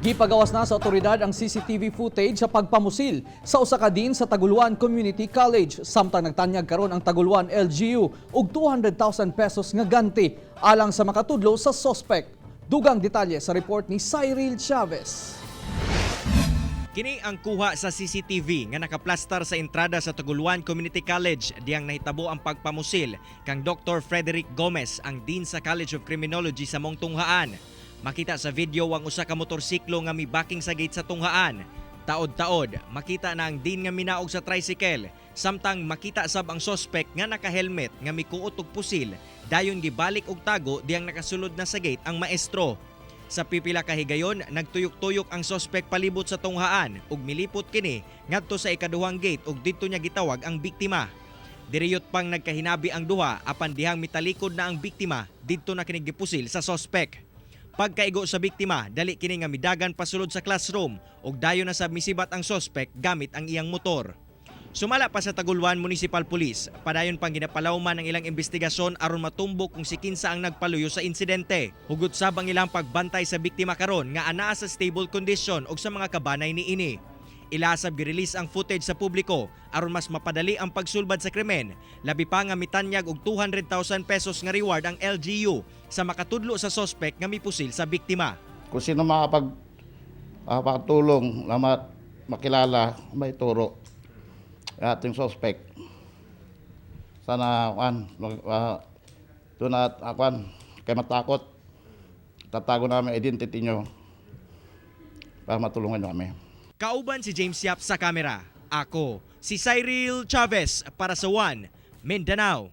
Gipagawas na sa otoridad ang CCTV footage sa pagpamusil sa usa ka din sa Tagoloan Community College. Samtang nagtanyag karon ang Tagoloan LGU og 200,000 pesos nga ganti alang sa makatudlo sa suspect. Dugang detalye sa report ni Cyril Chavez. Kini ang kuha sa CCTV nga nakaplastar sa entrada sa Tagoloan Community College diyang nahitabo ang pagpamusil kang Dr. Frederick Gomez, ang Dean sa College of Criminology sa mong tunghaan. Makita sa video ang usa ka motorsiklo nga mibaking sa gate sa tunghaan. Taod-taod, makita na ang Dean nga minaog sa tricycle. Samtang makita sab ang suspect nga naka-helmet nga mikuot og pusil, dayon gibalik og tago diyang nakasulod na sa gate ang maestro. Sa pipila ka higayon, nagtuyok-tuyok ang suspect palibot sa tunghaan ug milipot kini ngadto sa ikaduhang gate ug didto niya gitawag ang biktima. Diriyot pang nagkahinabi ang duha apan dihang mitalikod na ang biktima, didto na kini gipusil sa suspect. Pagkaigo sa biktima, dali kini nga midagan pasulod sa classroom ug dayon na sa misibat ang suspect gamit ang iyang motor. Sumala pa sa Tagoloan Municipal Police, padayon pang ginapalawman ang ilang investigasyon aron matumbok kung si kinsa ang nagpaluyo sa insidente. Hugot sab ang ilang pagbantay sa biktima karon nga anaa sa stable condition ug sa mga kabanay niini. Ilasab gi-release ang footage sa publiko aron mas mapadali ang pagsulbad sa krimen. Labi pa nga mitanyag og 200,000 pesos nga reward ang LGU sa makatudlo sa suspect nga mipusil sa biktima. Kung sino makapagtulong na makilala, may turo ating suspect. Sana doon at kay matakot, tatago namin identity nyo para matulungan nyo kami. Kauban si James Yap sa kamera. Ako, si Cyril Chavez para sa One Mindanao.